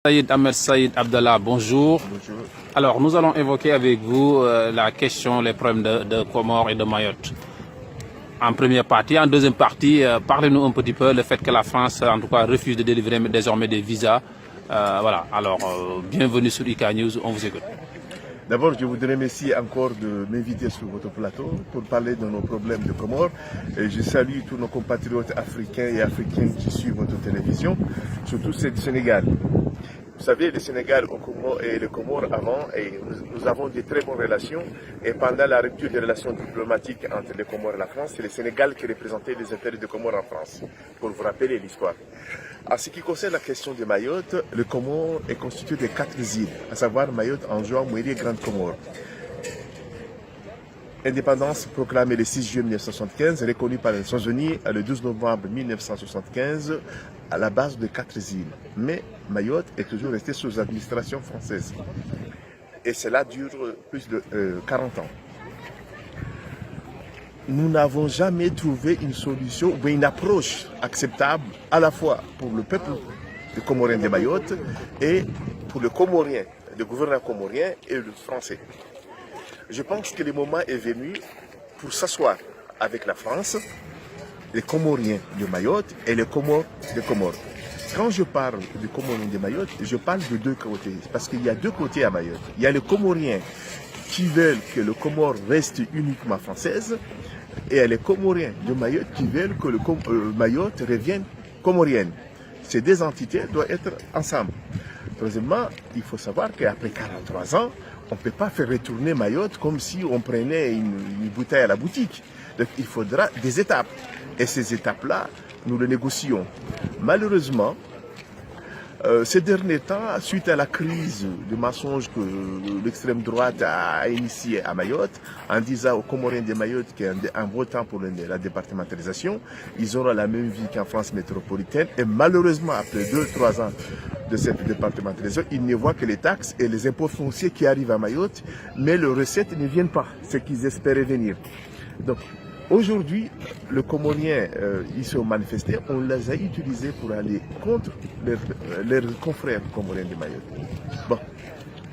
Saïd Ahmed Saïd Abdallah, bonjour. Bonjour. Alors, nous allons évoquer avec vous la question, les problèmes de Comores et de Mayotte. En première partie. En deuxième partie, parlez-nous un petit peu le fait que la France, en tout cas, refuse de délivrer désormais des visas. Voilà. Alors, bienvenue sur IK News, on vous écoute. D'abord, je voudrais remercier encore de m'inviter sur votre plateau pour parler de nos problèmes de Comores. Et je salue tous nos compatriotes africains et africaines qui suivent votre télévision, surtout ceux du Sénégal. Vous savez, le Sénégal et le Comores avant, et nous avons de très bonnes relations. Et pendant la rupture des relations diplomatiques entre les Comores et la France, c'est le Sénégal qui représentait les intérêts des Comores en France, pour vous rappeler l'histoire. En ce qui concerne la question de Mayotte, le Comore est constitué de 4 îles, à savoir Mayotte, Anjouan, Mouiri et Grande Comore. Indépendance proclamée le 6 juillet 1975, reconnue par les Nations Unies le 12 novembre 1975 à la base de 4 îles. Mais Mayotte est toujours restée sous administration française. Et cela dure plus de 40 ans. Nous n'avons jamais trouvé une solution ou une approche acceptable à la fois pour le peuple comorien de Mayotte et pour le Comorien, le gouvernement comorien et le français. Je pense que le moment est venu pour s'asseoir avec la France, les Comoriens de Mayotte et les Comores de Comores. Quand je parle des Comoriens de Mayotte, je parle de deux côtés, parce qu'il y a deux côtés à Mayotte. Il y a les Comoriens qui veulent que le Comore reste uniquement française, et il y a les Comoriens de Mayotte qui veulent que le Mayotte revienne comorienne. Ces deux entités doivent être ensemble. Troisièmement, il faut savoir qu'après 43 ans, on ne peut pas faire retourner Mayotte comme si on prenait une bouteille à la boutique. Donc il faudra des étapes. Et ces étapes-là, nous les négocions. Malheureusement, ces derniers temps, suite à la crise de mensonges que l'extrême droite a initiée à Mayotte, en disant aux Comoriens de Mayotte qu'en votant pour la départementalisation, ils auront la même vie qu'en France métropolitaine. Et malheureusement, après 2-3 ans de cette départementalisation, ils ne voient que les taxes et les impôts fonciers qui arrivent à Mayotte, mais les recettes ne viennent pas, ce qu'ils espéraient venir. Donc, aujourd'hui, les Comoriens, ils se sont manifestés, on les a utilisés pour aller contre leurs confrères comoriens de Mayotte. Bon,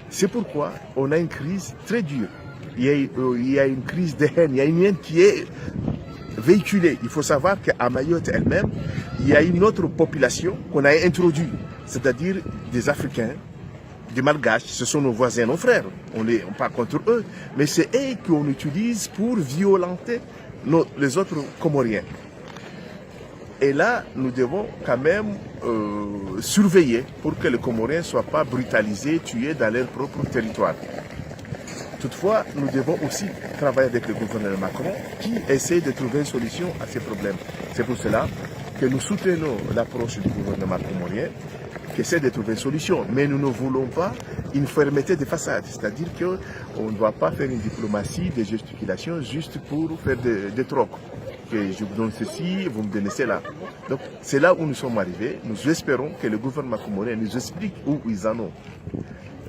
c'est pourquoi on a une crise très dure. Il y a une crise de haine, il y a une haine qui est véhiculée. Il faut savoir qu'à Mayotte elle-même, il y a une autre population qu'on a introduite, c'est-à-dire des Africains, des Malgaches, ce sont nos voisins, nos frères. On parle contre eux, mais c'est eux qu'on utilise pour violenter les autres Comoriens. Et là, nous devons quand même surveiller pour que les Comoriens ne soient pas brutalisés, tués dans leur propre territoire. Toutefois, nous devons aussi travailler avec le gouvernement Macron qui essaie de trouver une solution à ces problèmes. C'est pour cela que nous soutenons l'approche du gouvernement comorien qui essaie de trouver une solution. Mais nous ne voulons pas une fermeté de façade. C'est-à-dire qu'on ne doit pas faire une diplomatie, des gesticulations juste pour faire des trocs. Que je vous donne ceci, vous me donnez cela. Donc c'est là où nous sommes arrivés. Nous espérons que le gouvernement comorien nous explique où ils en ont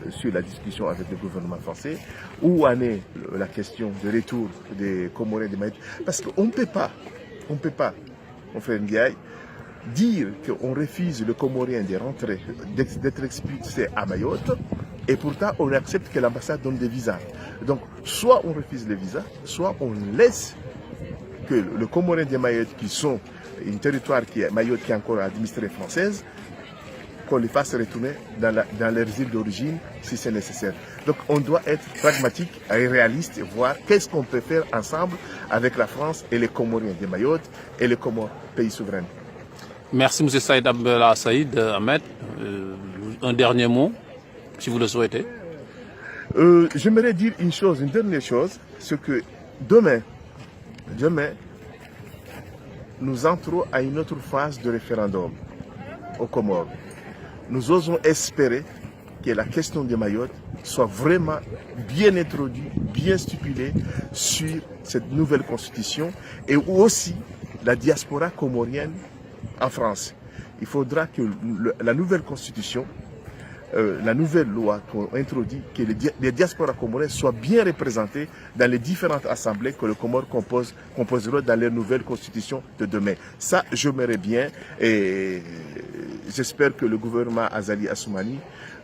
sur la discussion avec le gouvernement français, où en est la question de retour des Comoriens de Mayotte. Parce qu'on ne peut pas, mon frère Ndiaye, dire qu'on refuse le Comorien de rentrer, d'être expulsé à Mayotte, et pourtant on accepte que l'ambassade donne des visas. Donc soit on refuse les visas, soit on laisse que le Comorien de Mayotte, qui sont un territoire Mayotte qui est encore administré française, qu'on les fasse retourner dans leurs îles d'origine si c'est nécessaire. Donc on doit être pragmatique et réaliste et voir qu'est-ce qu'on peut faire ensemble avec la France et les Comoriens de Mayotte et les Comores, pays souverains. Merci M. Saïd Abdallah Saïd Ahmed. Un dernier mot, si vous le souhaitez. J'aimerais dire une dernière chose, c'est que demain, nous entrons à une autre phase de référendum aux Comores. Nous osons espérer que la question de Mayotte soit vraiment bien introduite, bien stipulée sur cette nouvelle constitution et aussi la diaspora comorienne en France. Il faudra que la nouvelle constitution, la nouvelle loi qu'on introduit, que les diasporas comoriennes soient bien représentées dans les différentes assemblées que le Comore composera dans les nouvelles constitutions de demain. Ça, j'aimerais bien et j'espère que le gouvernement Azali Assoumani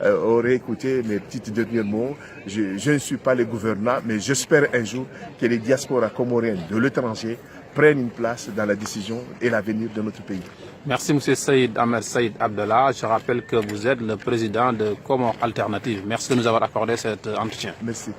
aurait écouté mes petits derniers mots. Je ne suis pas le gouvernant, mais j'espère un jour que les diasporas comoriennes de l'étranger prennent une place dans la décision et l'avenir de notre pays. Merci M. Saïd Ahmed Saïd Abdallah. Je rappelle que vous êtes le président de Comores Alternative. Merci de nous avoir accordé cet entretien. Merci.